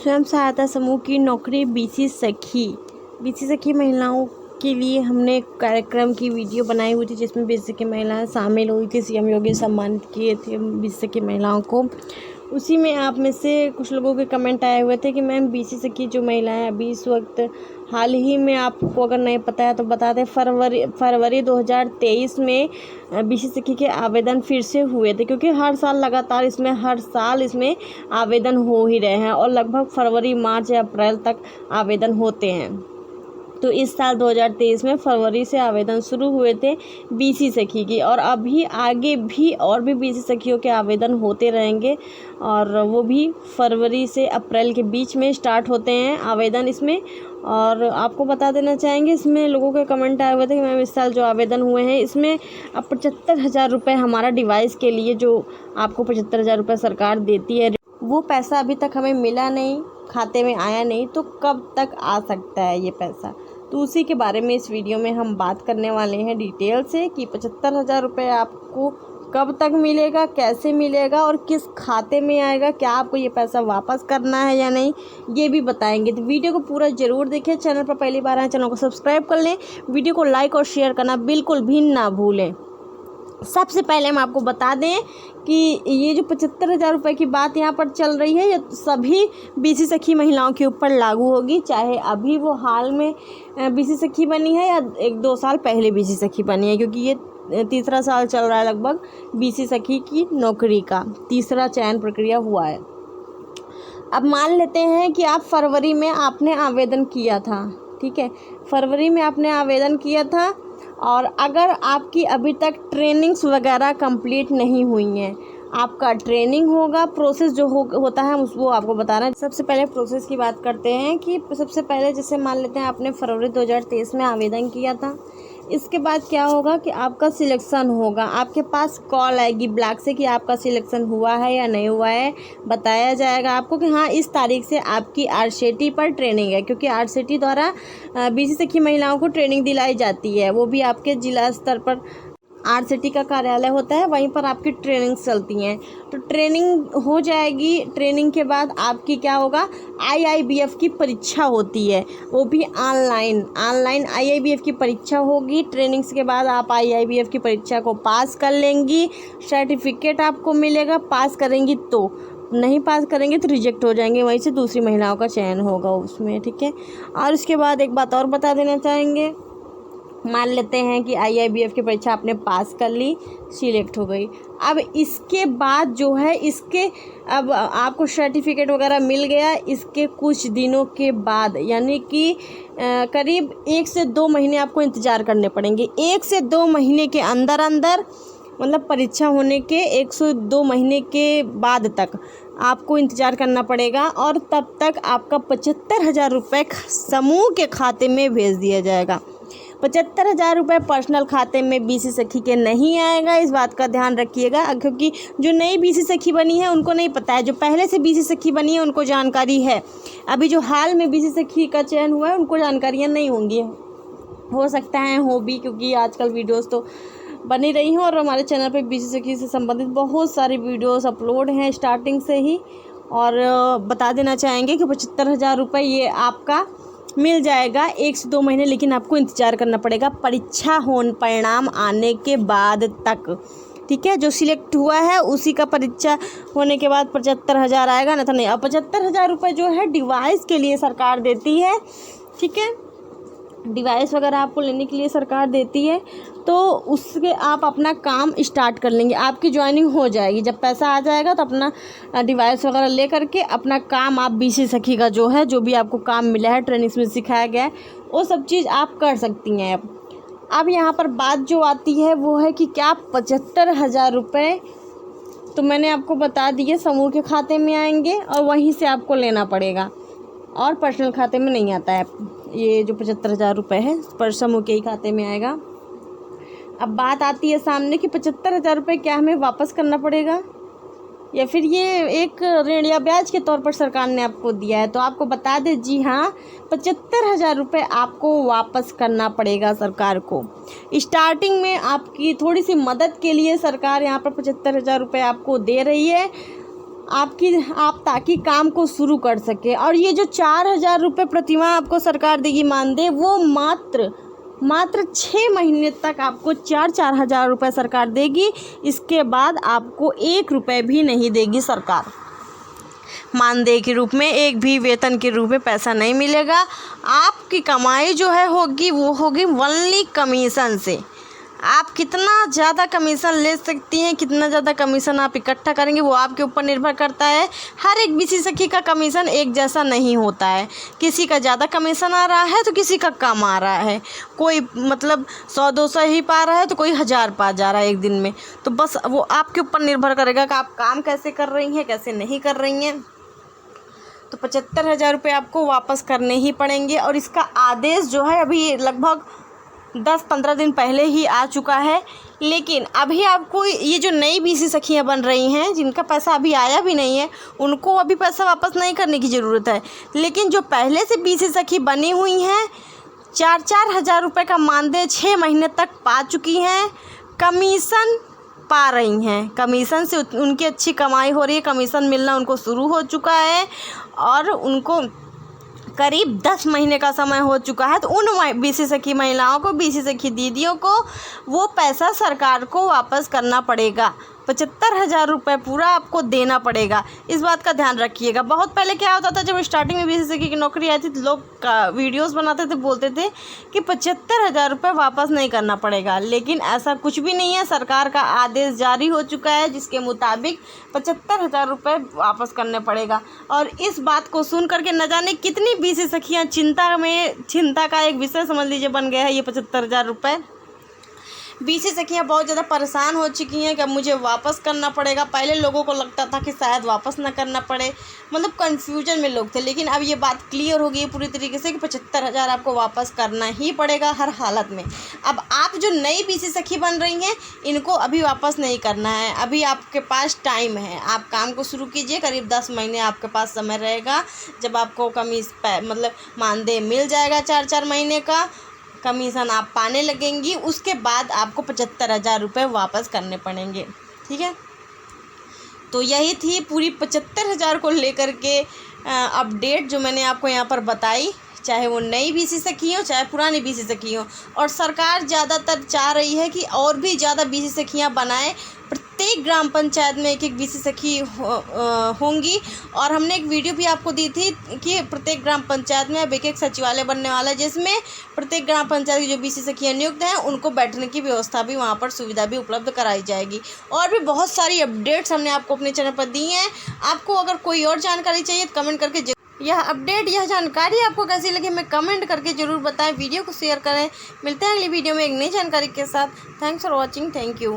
स्वयं सहायता समूह की नौकरी बीसी सखी महिलाओं के लिए हमने कार्यक्रम की वीडियो बनाई हुई थी, जिसमें बीसी सखी महिलाएं शामिल हुई थी। सीएम योगी सम्मानित किए थे बीसी सखी महिलाओं को। उसी में आप में से कुछ लोगों के कमेंट आए हुए थे कि मैम बीसी सखी जो महिलाएं अभी इस वक्त हाल ही में, आपको अगर नहीं पता है तो बता दें, फरवरी 2023 में बीसी सखी के आवेदन फिर से हुए थे, क्योंकि हर साल इसमें आवेदन हो ही रहे हैं और लगभग फरवरी, मार्च या अप्रैल तक आवेदन होते हैं। तो इस साल 2023 में फरवरी से आवेदन शुरू हुए थे बीसी सखी की, और अभी आगे भी और भी बीसी सखियों के आवेदन होते रहेंगे, और वो भी फरवरी से अप्रैल के बीच में स्टार्ट होते हैं आवेदन इसमें। और आपको बता देना चाहेंगे, इसमें लोगों के कमेंट आए हुए थे कि मैम इस साल जो आवेदन हुए हैं इसमें अब 75,000 रुपये हमारा डिवाइस के लिए जो आपको 75,000 रुपये सरकार देती है, वो पैसा अभी तक हमें मिला नहीं, खाते में आया नहीं, तो कब तक आ सकता है ये पैसा। तो उसी के बारे में इस वीडियो में हम बात करने वाले हैं डिटेल से कि 75,000 रुपये आपको कब तक मिलेगा, कैसे मिलेगा और किस खाते में आएगा, क्या आपको ये पैसा वापस करना है या नहीं, ये भी बताएंगे। तो वीडियो को पूरा ज़रूर देखें। चैनल पर पहली बार आए, चैनल को सब्सक्राइब कर लें, वीडियो को लाइक और शेयर करना बिल्कुल भी ना भूलें। सबसे पहले हम आपको बता दें कि ये जो 75,000 रुपये की बात यहाँ पर चल रही है, ये सभी बीसी सखी महिलाओं के ऊपर लागू होगी, चाहे अभी वो हाल में बीसी सखी बनी है या 1-2 साल पहले बीसी सखी बनी है, क्योंकि ये तीसरा साल चल रहा है लगभग बीसी सखी की नौकरी का, तीसरा चयन प्रक्रिया हुआ है। अब मान लेते हैं कि आप फरवरी में आपने आवेदन किया था, ठीक है, फरवरी में आपने आवेदन किया था, और अगर आपकी अभी तक ट्रेनिंग्स वगैरह कंप्लीट नहीं हुई हैं, आपका ट्रेनिंग होगा, प्रोसेस जो होता है वो आपको बता रहा है। सबसे पहले प्रोसेस की बात करते हैं कि सबसे पहले जैसे मान लेते हैं आपने फरवरी 2023 में आवेदन किया था, इसके बाद क्या होगा कि आपका सिलेक्शन होगा, आपके पास कॉल आएगी ब्लॉक से कि आपका सिलेक्शन हुआ है या नहीं हुआ है, बताया जाएगा आपको कि हाँ इस तारीख से आपकी आरसीटी पर ट्रेनिंग है, क्योंकि आरसीटी द्वारा बीसी सखी महिलाओं को ट्रेनिंग दिलाई जाती है, वो भी आपके जिला स्तर पर आरसीटी का कार्यालय होता है, वहीं पर आपकी ट्रेनिंग चलती हैं। तो ट्रेनिंग हो जाएगी, ट्रेनिंग के बाद आपकी क्या होगा, आईआईबीएफ की परीक्षा होती है, वो भी ऑनलाइन आईआईबीएफ की परीक्षा होगी। ट्रेनिंग के बाद आप आईआईबीएफ की परीक्षा को पास कर लेंगी, सर्टिफिकेट आपको मिलेगा, पास करेंगी तो, नहीं पास करेंगे तो रिजेक्ट हो जाएंगे, वहीं से दूसरी महिलाओं का चयन होगा उसमें, ठीक है। और उसके बाद एक बात और बता देना चाहेंगे, मान लेते हैं कि आईआईबीएफ की परीक्षा आपने पास कर ली, सिलेक्ट हो गई, अब इसके बाद जो है अब आपको सर्टिफिकेट वगैरह मिल गया, इसके कुछ दिनों के बाद, यानी कि करीब 1 से 2 महीने आपको इंतज़ार करने पड़ेंगे। 1 से 2 महीने के अंदर मतलब परीक्षा होने के 1 से 2 महीने के बाद तक आपको इंतज़ार करना पड़ेगा, और तब तक आपका 75,000 रुपये समूह के खाते में भेज दिया जाएगा। 75,000 रुपये पर्सनल खाते में बीसी सखी के नहीं आएगा, इस बात का ध्यान रखिएगा, क्योंकि जो नई बीसी सखी बनी है उनको नहीं पता है, जो पहले से बीसी सखी बनी है उनको जानकारी है, अभी जो हाल में बीसी सखी का चयन हुआ है उनको जानकारियाँ नहीं होंगी, हो सकता है हो भी, क्योंकि आजकल वीडियोस तो बनी रही हैं और हमारे चैनल पे बीसी सखी से संबंधित बहुत सारी वीडियोस अपलोड हैं स्टार्टिंग से ही। और बता देना चाहेंगे कि 75,000 रुपये ये आपका मिल जाएगा 1 से 2 महीने, लेकिन आपको इंतज़ार करना पड़ेगा परीक्षा परिणाम आने के बाद तक, ठीक है। जो सिलेक्ट हुआ है उसी का परीक्षा होने के बाद 75,000 आएगा, ना तो नहीं। और 75,000 रुपये जो है डिवाइस के लिए सरकार देती है, ठीक है, डिवाइस वगैरह आपको लेने के लिए सरकार देती है, तो उसके आप अपना काम स्टार्ट कर लेंगे, आपकी ज्वाइनिंग हो जाएगी। जब पैसा आ जाएगा तो अपना डिवाइस वगैरह ले करके अपना काम आप बीसी सखी का जो भी आपको काम मिला है, ट्रेनिंग में सिखाया गया है, वो सब चीज़ आप कर सकती हैं। अब यहाँ पर बात जो आती है वो है कि क्या 75,000 रुपये तो मैंने आपको बता दिए समूह के खाते में आएंगे और वहीं से आपको लेना पड़ेगा, और पर्सनल खाते में नहीं आता है। ये जो 75,000 रुपये है पर समूह के ही खाते में आएगा। अब बात आती है सामने कि 75,000 रुपये क्या हमें वापस करना पड़ेगा, या फिर ये एक ऋण या ब्याज के तौर पर सरकार ने आपको दिया है। तो आपको बता दें, जी हाँ, 75,000 रुपये आपको वापस करना पड़ेगा सरकार को। स्टार्टिंग में आपकी थोड़ी सी मदद के लिए सरकार यहाँ पर 75,000 रुपये आपको दे रही है। आप ताकि काम को शुरू कर सके। और ये जो 4,000 रुपये प्रतिमाह आपको सरकार देगी मानदेय, वो मात्र 6 महीने तक आपको 4,000 रुपये सरकार देगी। इसके बाद आपको 1 रुपये भी नहीं देगी सरकार। मानदेय के रूप में, एक भी वेतन के रूप में पैसा नहीं मिलेगा। आपकी कमाई जो है होगी वो होगी ओनली कमीशन से। आप कितना ज़्यादा कमीशन ले सकती हैं, कितना ज़्यादा कमीशन आप इकट्ठा करेंगे वो आपके ऊपर निर्भर करता है। हर एक बीसी सखी का कमीशन एक जैसा नहीं होता है। किसी का ज़्यादा कमीशन आ रहा है तो किसी का कम आ रहा है। कोई मतलब 100-200 ही पा रहा है तो कोई 1000 पा जा रहा है एक दिन में। तो बस वो आपके ऊपर निर्भर करेगा कि आप काम कैसे कर रही हैं, कैसे नहीं कर रही हैं। तो 75,000 रुपये आपको वापस करने ही पड़ेंगे। और इसका आदेश जो है अभी लगभग 10-15 दिन पहले ही आ चुका है। लेकिन अभी आपको ये जो नई बीसी सखियां बन रही हैं, जिनका पैसा अभी आया भी नहीं है, उनको अभी पैसा वापस नहीं करने की ज़रूरत है। लेकिन जो पहले से बीसी सखी बनी हुई हैं, 4-4 हज़ार रुपये का मानदेय 6 महीने तक पा चुकी हैं, कमीशन पा रही हैं, कमीशन से उनकी अच्छी कमाई हो रही है, कमीशन मिलना उनको शुरू हो चुका है और उनको करीब 10 महीने का समय हो चुका है। तो उन बीसी सखी महिलाओं को, बीसी सखी दीदियों को वो पैसा सरकार को वापस करना पड़ेगा। 75,000 रुपये पूरा आपको देना पड़ेगा। इस बात का ध्यान रखिएगा। बहुत पहले क्या होता था, जब स्टार्टिंग में बीसी सखी की नौकरी आई थी तो लोग वीडियोस बनाते थे, बोलते थे कि 75,000 रुपये वापस नहीं करना पड़ेगा। लेकिन ऐसा कुछ भी नहीं है। सरकार का आदेश जारी हो चुका है जिसके मुताबिक 75,000 रुपये वापस करने पड़ेगा। और इस बात को सुन करके न जाने कितनी बीसी सखियाँ चिंता का एक विषय समझ लीजिए बन गया है ये 75,000 रुपये। बीसी सखियाँ बहुत ज़्यादा परेशान हो चुकी हैं कि अब मुझे वापस करना पड़ेगा। पहले लोगों को लगता था कि शायद वापस ना करना पड़े, मतलब कन्फ्यूजन में लोग थे। लेकिन अब ये बात क्लियर हो गई है पूरी तरीके से कि 75,000 आपको वापस करना ही पड़ेगा हर हालत में। अब आप जो नई बीसी सखी बन रही हैं, इनको अभी वापस नहीं करना है। अभी आपके पास टाइम है, आप काम को शुरू कीजिए। करीब 10 महीने आपके पास समय रहेगा, जब आपको मतलब मानदेय मिल जाएगा 4-4 महीने का, कमीशन आप पाने लगेंगी। उसके बाद आपको 75,000 रुपये वापस करने पड़ेंगे। ठीक है, तो यही थी पूरी 75,000 को लेकर के अपडेट जो मैंने आपको यहाँ पर बताई। चाहे वो नई बीसी सखी हो, चाहे पुरानी बीसी सखी हो। और सरकार ज़्यादातर चाह रही है कि और भी ज़्यादा बीसी सखियाँ बनाएं। प्रत्येक ग्राम पंचायत में एक बीसी सखी होंगी। और हमने एक वीडियो भी आपको दी थी कि प्रत्येक ग्राम पंचायत में अब एक सचिवालय बनने वाला है, जिसमें प्रत्येक ग्राम पंचायत की जो बीसी सखियाँ नियुक्त हैं उनको बैठने की व्यवस्था भी, वहाँ पर सुविधा भी उपलब्ध कराई जाएगी। और भी बहुत सारी अपडेट्स हमने आपको अपने चैनल पर दी हैं। आपको अगर कोई और जानकारी चाहिए तो कमेंट करके यह अपडेट, यह जानकारी आपको कैसी लगी हमें कमेंट करके ज़रूर बताएं। वीडियो को शेयर करें। मिलते हैं अगली वीडियो में एक नई जानकारी के साथ। Thanks for watching. Thank you.